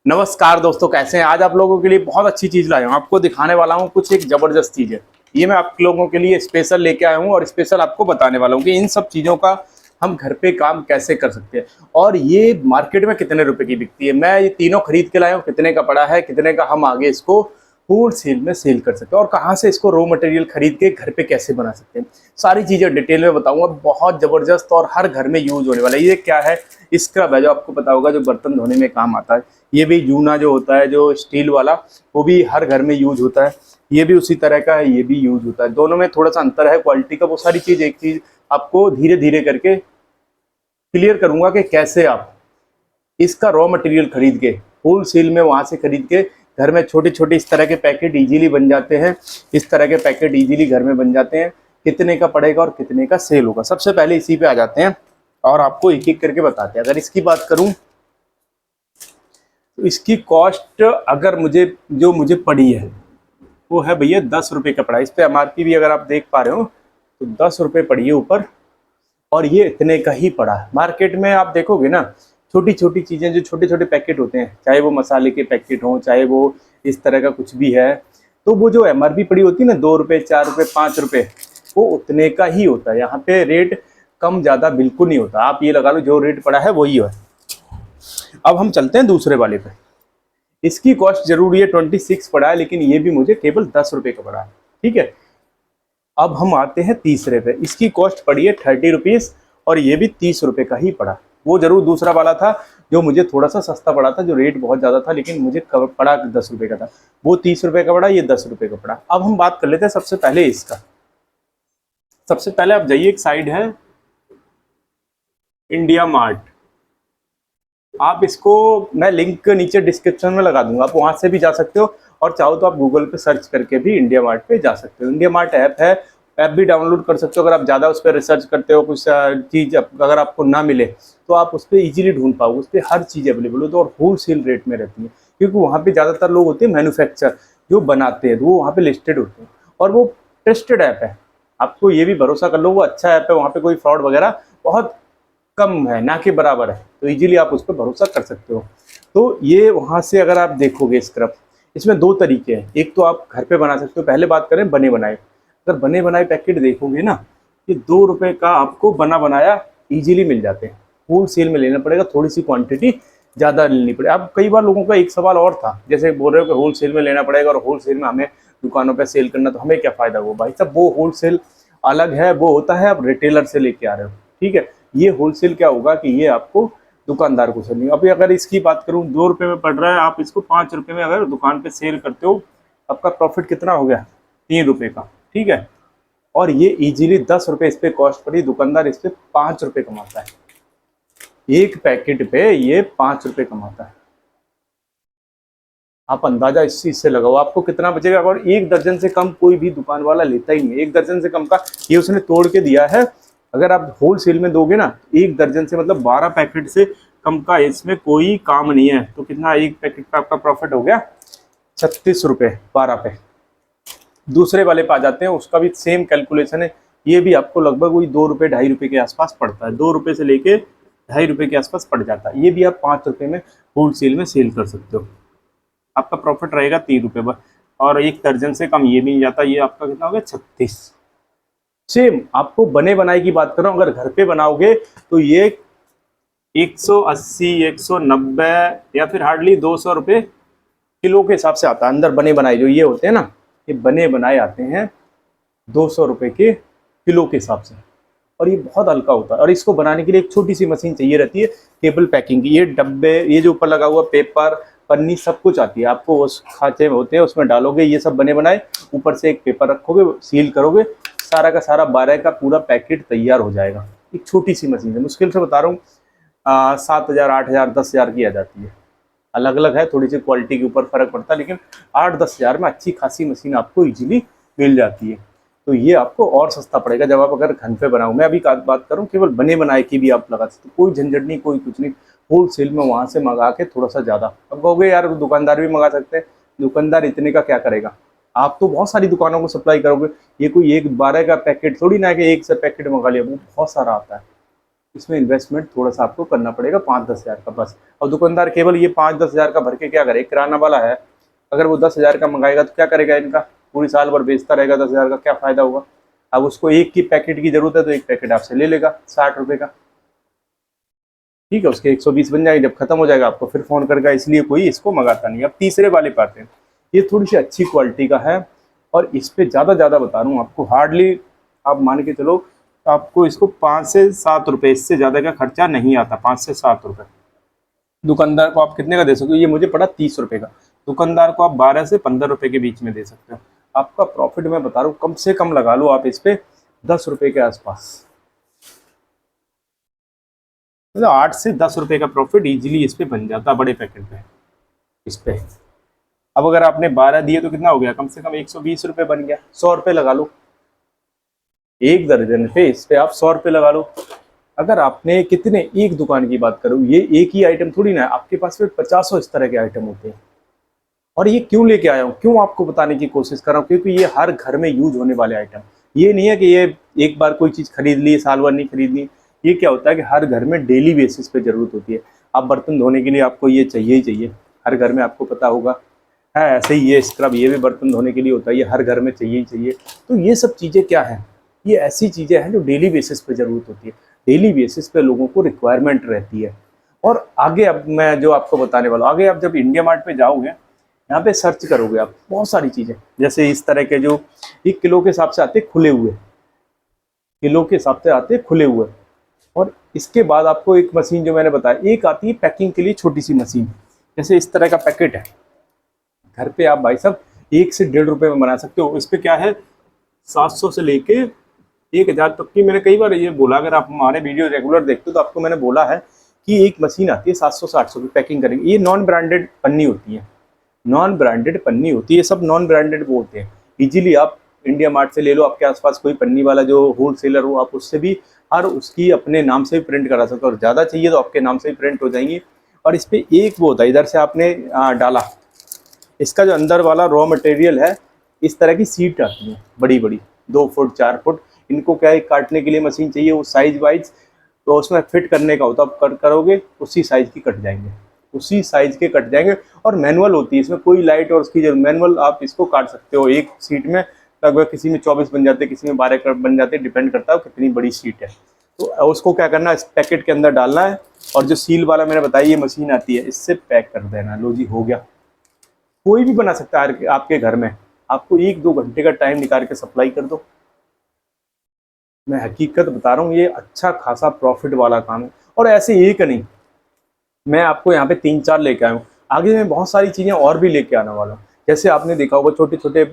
नमस्कार दोस्तों, कैसे हैं। आज आप लोगों के लिए बहुत अच्छी चीज लाया हूँ। आपको दिखाने वाला हूँ कुछ एक जबरदस्त चीज है। ये मैं आप लोगों के लिए स्पेशल लेके आया हूँ और स्पेशल आपको बताने वाला हूँ कि इन सब चीजों का हम घर पे काम कैसे कर सकते हैं और ये मार्केट में कितने रुपए की बिकती है। मैं ये तीनों खरीद के लाया हूँ, कितने का पड़ा है, कितने का हम आगे इसको होल सेल में सेल कर सकते हैं और कहाँ से इसको रॉ मटेरियल खरीद के घर पे कैसे बना सकते हैं। सारी चीजें डिटेल में बताऊंगा। बहुत जबरदस्त और हर घर में यूज होने वाला है। ये क्या है? स्क्रब है, जो आपको पता होगा, जो बर्तन धोने में काम आता है। ये भी जूना जो होता है, जो स्टील वाला, वो भी हर घर में यूज होता है। ये भी उसी तरह का है, ये भी यूज होता है। दोनों में थोड़ा सा अंतर है क्वालिटी का। वो सारी चीज एक चीज आपको धीरे धीरे करके क्लियर करूंगा कि कैसे आप इसका रॉ मटेरियल खरीद के होल सेल में वहां से खरीद के घर में छोटे छोटे इस तरह के पैकेट इजीली बन जाते हैं। इस तरह के पैकेट इजीली घर में बन जाते हैं। कितने का पड़ेगा और कितने का सेल होगा, सबसे पहले इसी पे आ जाते हैं और आपको एक एक करके बताते हैं। अगर इसकी बात करूं तो इसकी कॉस्ट अगर मुझे पड़ी है वो है भैया 10 रुपये का पड़ा। इस पे एमआरपी भी अगर आप देख पा रहे हो तो 10 रुपये पड़ी है ऊपर, और ये इतने का ही पड़ा है। मार्केट में आप देखोगे ना, छोटी छोटी चीज़ें, जो छोटे छोटे पैकेट होते हैं, चाहे वो मसाले के पैकेट हों, चाहे वो इस तरह का कुछ भी है, तो वो जो एमआरपी पड़ी होती है ना, 2 रुपये, 4 रुपये, 5 रुपये, वो उतने का ही होता है। यहाँ पे रेट कम ज़्यादा बिल्कुल नहीं होता। आप ये लगा लो जो रेट पड़ा है वही है। अब हम चलते हैं दूसरे वाले पे। इसकी कॉस्ट जरूर ये 26 पड़ा है, लेकिन ये भी मुझे केवल 10 रुपये का पड़ा है। ठीक है। अब हम आते हैं तीसरे पे। इसकी कॉस्ट पड़ी है 30 रुपीज़ और ये भी 30 रुपये का ही पड़ा। वो जरूर दूसरा वाला था जो मुझे थोड़ा सा सस्ता पड़ा था, जो रेट बहुत ज़्यादा था, लेकिन मुझे पड़ा 10 रुपये का था। वो 30 रुपये का पड़ा, ये 10 रुपये का पड़ा। अब हम बात कर लेते हैं सबसे पहले इसका। सबसे पहले आप जाइए, एक साइड है इंडिया मार्ट। आप इसको, मैं लिंक नीचे डिस्क्रिप्शन में लगा दूंगा, आप वहां से भी जा सकते हो और चाहो तो आप गूगल पे सर्च करके भी इंडिया मार्ट पे जा सकते हो। इंडिया मार्ट ऐप है, ऐप भी डाउनलोड कर सकते हो। अगर आप ज़्यादा उस पर रिसर्च करते हो, कुछ चीज़ अगर आपको ना मिले तो आप उस पर ईजिली ढूंढ पाओगे। उस पर हर चीज़ अवेलेबल होती है और होल सेल रेट में रहती है, क्योंकि वहाँ पे ज़्यादातर लोग होते हैं मैन्युफैक्चर जो बनाते हैं, तो वो वहाँ पे लिस्टेड होते हैं और वो ट्रस्टेड ऐप है। आपको ये भी भरोसा कर लो, वो अच्छा ऐप है, वहाँ पे कोई फ्रॉड वगैरह बहुत कम है, ना के बराबर है, तो इजीली आप उस पर भरोसा कर सकते हो। तो ये वहाँ से अगर आप देखोगे स्क्रब, इसमें दो तरीके हैं। एक तो आप घर पे बना सकते हो। पहले बात करें बने बनाए। अगर बने बनाए पैकेट देखोगे ना, ये 2 रुपये का आपको बना बनाया इजीली मिल जाते हैं। होल सेल में लेना पड़ेगा, थोड़ी सी क्वांटिटी ज़्यादा लेनी पड़ेगी। अब कई बार लोगों का एक सवाल और था, जैसे बोल रहे हो कि होल सेल में लेना पड़ेगा और होल सेल में हमें दुकानों पर सेल करना, तो हमें क्या फ़ायदा हुआ। भाई साहब, वो होल सेल अलग है, वो होता है आप रिटेलर से लेके आ रहे हो। ठीक है। ये होलसेल क्या होगा कि ये आपको दुकानदार को सेल। अभी अगर इसकी बात करूं, 2 रुपये में पड़ रहा है, आप इसको 5 रुपये में अगर दुकान पे सेल करते हो, आपका प्रॉफिट कितना हो गया? 3 रुपये का। ठीक है। और ये इजीली 10 रुपये इस पे कॉस्ट पड़ी, दुकानदार इस पे 5 रुपये कमाता है। एक पैकेट पे ये 5 रुपये कमाता है। आप अंदाजा इस चीज से लगाओ आपको कितना बचेगा। अगर 1 दर्जन से कम कोई भी दुकान वाला लेता ही नहीं, 1 दर्जन से कम का ये उसने तोड़ के दिया है। अगर आप होल सेल में दोगे ना, 1 दर्जन से मतलब 12 पैकेट से कम का इसमें कोई काम नहीं है। तो कितना, एक पैकेट का आपका प्रॉफिट हो गया 36 रुपये 12 पे। दूसरे वाले पे आ जाते हैं, उसका भी सेम कैलकुलेशन है। ये भी आपको लगभग वही 2 रुपये 2.5 रुपये के आसपास पड़ता है। 2 रुपये से लेके 2.5 रुपये के आसपास पड़ जाता है। ये भी आप 5 रुपये में होल सेल में सेल कर सकते हो। आपका प्रॉफिट रहेगा 3 रुपये बस, और 1 दर्जन से कम ये भी नहीं जाता। ये आपका कितना हो गया? 36। सेम आपको बने बनाए की बात कर रहा हूँ, अगर घर पे बनाओगे तो ये 180, 190 या फिर हार्डली 200 रुपये किलो के हिसाब से आता है। अंदर बने बनाए जो ये होते हैं ना, ये बने बनाए आते हैं 200 रुपये के किलो के हिसाब से, और ये बहुत हल्का होता है। और इसको बनाने के लिए एक छोटी सी मशीन चाहिए रहती है, केबल पैकिंग की। ये डब्बे, ये जो ऊपर लगा हुआ पेपर, पन्नी, सब कुछ आती है आपको। उस खांचे में होते हैं, उसमें डालोगे ये सब बने बनाए, ऊपर से एक पेपर रखोगे, सील करोगे, सारा का सारा 12 का पूरा पैकेट तैयार हो जाएगा। एक छोटी सी मशीन है, मुश्किल से बता रहा हूँ 7,000, 8,000, 10,000 की आ जाती है। अलग अलग है, थोड़ी सी क्वालिटी के ऊपर फर्क पड़ता है, लेकिन 8-10 हज़ार में अच्छी खासी मशीन आपको इजीली मिल जाती है। तो ये आपको और सस्ता पड़ेगा जब आप अगर घर पे बनाओ। मैं अभी बात करूँ केवल बने बनाए की, भी आप लगा सकते हो, कोई झंझट नहीं, कोई कुछ नहीं। होल सेल में वहाँ से मंगा के थोड़ा सा ज़्यादा। अब कहोगे यार दुकानदार भी मंगा सकते हैं, दुकानदार इतने का क्या करेगा? आप तो बहुत सारी दुकानों को सप्लाई करोगे। ये कोई एक 12 का पैकेट थोड़ी ना है कि एक से पैकेट मंगा लिया, वो बहुत सारा आता है। इसमें इन्वेस्टमेंट थोड़ा सा आपको करना पड़ेगा 5-10 हज़ार का बस। और दुकानदार केवल ये 5-10 हज़ार का भर के क्या करे, किराना वाला है, अगर वो 10 हज़ार का मंगाएगा तो क्या करेगा इनका, पूरी साल भर बेचता रहेगा, 10 हज़ार का क्या फायदा होगा। अब उसको एक की पैकेट की जरूरत है तो एक पैकेट आपसे ले लेगा 60 रुपये का, ठीक है, उसके 120 बन जाएंगे, जब खत्म हो जाएगा आपको फिर फोन करेगा, इसलिए कोई इसको मंगाता नहीं। अब तीसरे वाले पे आते हैं, ये थोड़ी सी अच्छी क्वालिटी का है और इस पे ज़्यादा बता रहा हूँ आपको, हार्डली आप मान के चलो आपको इसको 5 से 7 रुपये, इससे ज़्यादा का खर्चा नहीं आता, 5 से 7 रुपये। दुकानदार को आप कितने का दे सकते हो, ये मुझे पड़ा 30 रुपये का, दुकानदार को आप 12 से 15 रुपये के बीच में दे सकते हो। आपका प्रॉफिट मैं बता रहा हूँ कम से कम लगा लो आप इस पे 10 रुपये के आसपास, मतलब 8 से 10 रुपये का प्रॉफिट इजीली इस पे बन जाता बड़े पैकेट पे इस पे। अब अगर आपने 12 दिए तो कितना हो गया, कम से कम 120 रुपये बन गया, 100 रुपये लगा लो एक दर्जन पे, इस पे आप 100 रुपये लगा लो। अगर आपने कितने, एक दुकान की बात करूँ, ये एक ही आइटम थोड़ी ना है, आपके पास फिर 50 इस तरह के आइटम होते हैं। और ये क्यों लेके आया हूँ, क्यों आपको बताने की कोशिश कर रहा हूँ, क्योंकि ये हर घर में यूज होने वाले आइटम, ये नहीं है कि ये एक बार कोई चीज़ खरीद ली साल भर नहीं खरीदनी। ये क्या होता है कि हर घर में डेली बेसिस पे जरूरत होती है। आप बर्तन धोने के लिए आपको ये चाहिए ही चाहिए, हर घर में आपको पता होगा है, ऐसे ही ये स्क्रब ये भी बर्तन धोने के लिए होता है, ये हर घर में चाहिए ही चाहिए। तो ये सब चीज़ें क्या है, ये ऐसी चीज़ें हैं जो डेली बेसिस पे ज़रूरत होती है, डेली बेसिस पे लोगों को रिक्वायरमेंट रहती है। और आगे अब मैं जो आपको बताने वाला हूँ, आगे आप जब इंडिया मार्ट पे जाओगे, यहाँ पे सर्च करोगे आप बहुत सारी चीज़ें, जैसे इस तरह के जो 1 किलो के हिसाब से आते खुले हुए, किलो के हिसाब से आते खुले हुए। और इसके बाद आपको एक मशीन जो मैंने बताया, एक आती है पैकिंग के लिए छोटी सी मशीन, जैसे इस तरह का पैकेट है, घर पे आप भाई साहब 1 से 1.5 रुपये में बना सकते हो। इस पे क्या है, 700 से लेके 1000 तक की, मैंने कई बार ये बोला, अगर आप हमारे वीडियो रेगुलर देखते हो तो आपको मैंने बोला है कि एक मशीन आती है 700 से 800 की पैकिंग करेंगे। ये नॉन ब्रांडेड पन्नी होती है, नॉन ब्रांडेड पन्नी होती है, सब नॉन ब्रांडेड वो होते हैं। इजीली आप इंडिया मार्ट से ले लो, आपके आसपास कोई पन्नी वाला जो होल सेलर हो, आप उससे भी हर उसकी अपने नाम से भी प्रिंट करा सकते हो, और ज़्यादा चाहिए तो आपके नाम से भी प्रिंट हो जाएंगी। और इस पर एक वो होता है, इधर से आपने डाला, इसका जो अंदर वाला रॉ मटेरियल है, इस तरह की सीट आती है बड़ी बड़ी 2 फुट 4 फुट, इनको क्या है काटने के लिए मशीन चाहिए, वो साइज वाइज तो उसमें फिट करने का होता है, आप कट करोगे उसी साइज की कट जाएंगे, उसी साइज के कट जाएंगे। और मैनुअल होती है, इसमें कोई लाइट और उसकी मैनुअल, आप इसको काट सकते हो एक सीट में, लगभग किसी में 24 बन जाते, किसी में 12 बन जाते, डिपेंड करता है कितनी बड़ी सीट है। तो उसको क्या करना है, इस पैकेट के अंदर डालना है, और जो सील वाला मैंने बताया ये मशीन आती है, इससे पैक कर देना, लो जी हो गया। कोई भी बना सकता है आपके घर में, आपको 1-2 घंटे का टाइम निकाल के सप्लाई कर दो। मैं हकीकत बता रहा हूँ, ये अच्छा खासा प्रॉफिट वाला काम है। और ऐसे एक नहीं, मैं आपको यहाँ पे 3-4 लेके आया हूँ, आगे मैं बहुत सारी चीज़ें और भी लेके आने वाला हूँ। जैसे आपने देखा होगा छोटे छोटे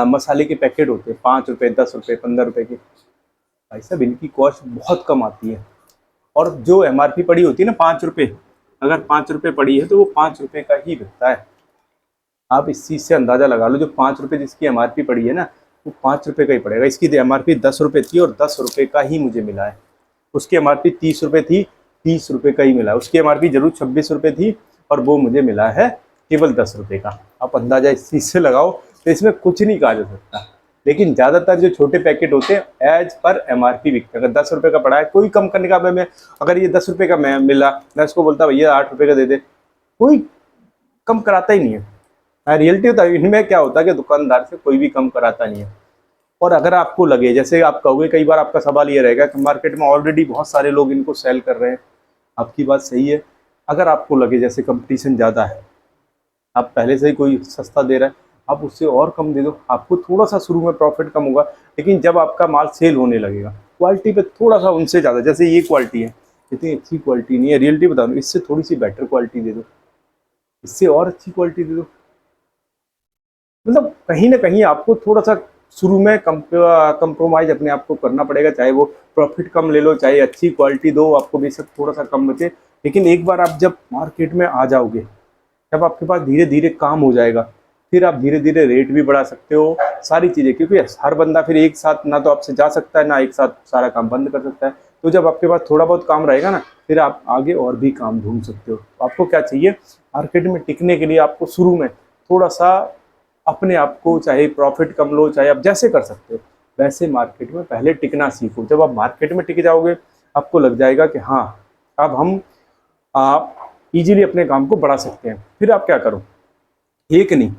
मसाले के पैकेट होते हैं, 5 रुपये 10 रुपये 15 रुपये के, भाई साहब इनकी कॉस्ट बहुत कम आती है। और जो MRP पड़ी होती है ना 5 रुपये, अगर 5 रुपये पड़ी है तो वो 5 रुपये का ही बिकता है। आप इस चीज़ से अंदाज़ा लगा लो, जो 5 रुपये जिसकी MRP पड़ी है ना, वो 5 रुपये का ही पड़ेगा। इसकी MRP 10 रुपये थी और 10 रुपये का ही मुझे मिला है। उसकी MRP 30 रुपये थी, 30 रुपये का ही मिला है। उसकी MRP जरूर 26 रुपये थी और वो मुझे मिला है केवल 10 रुपये का। आप अंदाज़ा इस चीज़ से लगाओ, तो इसमें कुछ नहीं कहा जा सकता। लेकिन ज़्यादातर जो छोटे पैकेट होते हैं एज पर MRP बिकते हैं। अगर 10 रुपये का पड़ा है, कोई कम करने का, मैं अगर ये 10 रुपये का मैं मिला, मैं उसको बोलता भैया 8 रुपये का दे दे, कोई कम कराता ही नहीं है। रियलिटी होता है, इनमें क्या होता है कि दुकानदार से कोई भी कम कराता नहीं है। और अगर आपको लगे, जैसे आप कहोगे, कई बार आपका सवाल ये रहेगा कि मार्केट में ऑलरेडी बहुत सारे लोग इनको सेल कर रहे हैं, आपकी बात सही है। अगर आपको लगे जैसे कंपटीशन ज़्यादा है, आप पहले से ही कोई सस्ता दे रहा है, आप उससे और कम दे दो, आपको थोड़ा सा शुरू में प्रॉफिट कम होगा, लेकिन जब आपका माल सेल होने लगेगा, क्वालिटी पे थोड़ा सा उनसे ज़्यादा, जैसे ये क्वालिटी है, इतनी अच्छी क्वालिटी नहीं है, रियलिटी बता दो, इससे थोड़ी सी बेटर क्वालिटी दे दो, इससे और अच्छी क्वालिटी दे दो। मतलब कहीं ना कहीं आपको थोड़ा सा शुरू में कंप्रोमाइज अपने आप को करना पड़ेगा, चाहे वो प्रॉफिट कम ले लो, चाहे अच्छी क्वालिटी दो, आपको बेशक थोड़ा सा कम बचे। लेकिन एक बार आप जब मार्केट में आ जाओगे, जब आपके पास धीरे धीरे काम हो जाएगा, फिर आप धीरे धीरे रेट भी बढ़ा सकते हो, सारी चीज़ें, क्योंकि हर बंदा फिर एक साथ ना तो आपसे जा सकता है, ना एक साथ सारा काम बंद कर सकता है। तो जब आपके पास थोड़ा बहुत काम रहेगा ना, फिर आप आगे और भी काम ढूंढ सकते हो। आपको क्या चाहिए, मार्केट में टिकने के लिए आपको शुरू में थोड़ा सा अपने आप को, चाहे प्रॉफिट कम लो, चाहे आप जैसे कर सकते हो वैसे मार्केट में पहले टिकना सीखो। जब आप मार्केट में टिक जाओगे, आपको लग जाएगा कि हाँ अब हम इजीली अपने काम को बढ़ा सकते हैं। फिर आप क्या करो, एक नहीं,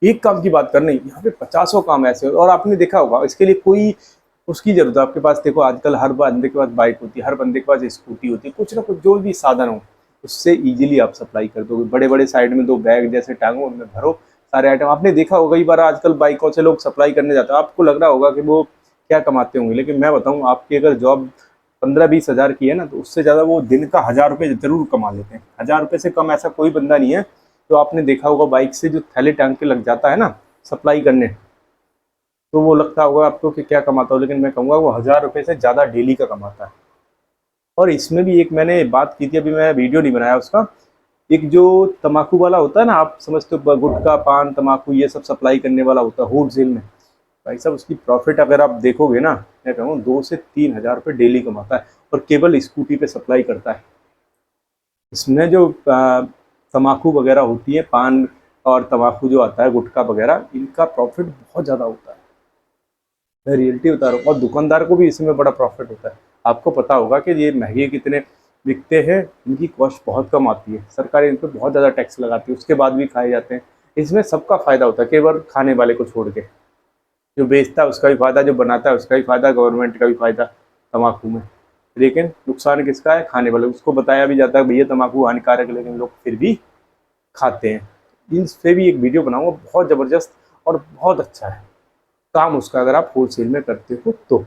एक काम की बात कर नहीं, यहाँ पे पचासों काम ऐसे और आपने देखा होगा इसके लिए कोई उसकी जरूरत है आपके पास। देखो आजकल हर बंदे के पास बाइक होती है, हर बंदे के पास स्कूटी होती है, कुछ ना कुछ जो भी साधन हो उससे इजीली आप सप्लाई कर दोगे। बड़े बड़े साइड में 2 बैग जैसे टांगो, उनमें भरो सारे आइटम। आपने देखा होगा कई बार आजकल बाइकों से लोग सप्लाई करने जाते हैं, आपको लग रहा होगा कि वो क्या कमाते होंगे, लेकिन मैं बताऊं आपकी अगर जॉब 15-20 हज़ार की है ना, तो उससे ज़्यादा वो दिन का 1000 रुपये जरूर कमा लेते हैं। 1000 रुपये से कम ऐसा कोई बंदा नहीं है। तो आपने देखा होगा बाइक से जो थैले टांग के लग जाता है ना सप्लाई करने, तो वो लगता होगा आपको कि क्या कमाता हो, लेकिन मैं कहूँगा वो 1000 रुपये से ज़्यादा डेली का कमाता है। और इसमें भी एक मैंने बात की थी, अभी मैं वीडियो नहीं बनाया उसका, एक जो तम्बाकू वाला होता है ना, आप समझते हो गुटखा पान तम्बाकू ये सब सप्लाई करने वाला होता है होल सेल में, भाई साहब उसकी प्रॉफिट अगर आप देखोगे ना, मैं कहूँ 2 से 3 हज़ार रुपये डेली कमाता है और केवल स्कूटी पे सप्लाई करता है। इसमें जो तम्बाकू वगैरह होती है, पान और तम्बाकू जो आता है गुटखा वगैरह, इनका प्रॉफिट बहुत ज़्यादा होता है। मैं रियलिटी बता रहा हूँ, और दुकानदार को भी इसमें बड़ा प्रॉफिट होता है। आपको पता होगा कि ये महंगे कितने बिकते हैं, इनकी कॉस्ट बहुत कम आती है, सरकार इन पर बहुत ज़्यादा टैक्स लगाती है, उसके बाद भी खाए जाते हैं। इसमें सबका फ़ायदा होता है, केवल खाने वाले को छोड़ के। जो बेचता है उसका भी फ़ायदा, जो बनाता है उसका भी फ़ायदा, गवर्नमेंट का भी फ़ायदा तम्बाकू में। लेकिन नुकसान किसका है? खाने वाले। उसको बताया भी जाता है भैया तम्बाकू हानिकारक है, लेकिन लोग फिर भी खाते हैं। इन पे भी एक वीडियो बनाऊंगा, बहुत ज़बरदस्त और बहुत अच्छा है काम उसका, अगर आप होलसेल में करते हो तो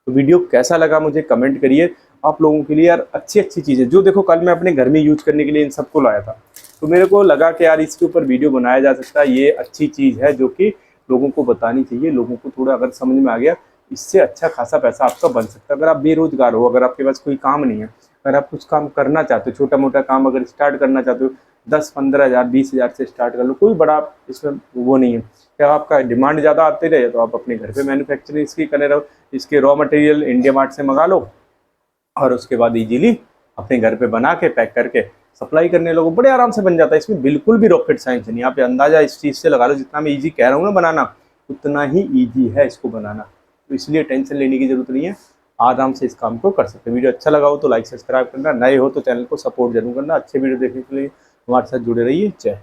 वीडियो कैसा लगा मुझे कमेंट करिए। आप लोगों के लिए यार अच्छी अच्छी चीज़ें, जो देखो कल मैं अपने घर में यूज करने के लिए इन सबको लाया था, तो मेरे को लगा कि यार इसके ऊपर वीडियो बनाया जा सकता है। ये अच्छी चीज़ है जो कि लोगों को बतानी चाहिए, लोगों को थोड़ा अगर समझ में आ गया, इससे अच्छा खासा पैसा आपका बन सकता है। अगर आप बेरोजगार हो, अगर आपके पास कोई काम नहीं है, अगर आप कुछ काम करना चाहते हो, छोटा मोटा काम अगर स्टार्ट करना चाहते हो, 10-15 हज़ार 20 हज़ार से स्टार्ट कर लो, कोई बड़ा इसमें वो नहीं है। क्या आपका डिमांड ज़्यादा आते रहे तो आप अपने घर पे मैन्युफैक्चरिंग इसकी करने रहो, इसके रॉ मटेरियल इंडिया मार्ट से मंगा लो और उसके बाद इजीली अपने घर पे बना के पैक करके सप्लाई करने लोगों, बड़े आराम से बन जाता है। इसमें बिल्कुल भी रॉकेट साइंस नहीं, आप अंदाजा इस चीज़ से लगा लो, जितना मैं इजी कह रहा हूँ ना बनाना, उतना ही इजी है इसको बनाना। तो इसलिए टेंशन लेने की जरूरत नहीं है, आराम से इस काम को कर सकते हैं। वीडियो अच्छा लगा हो तो लाइक सब्सक्राइब करना, नए हो तो चैनल को सपोर्ट जरूर करना। अच्छे वीडियो देखने के लिए हमारे साथ जुड़े रहिए। जय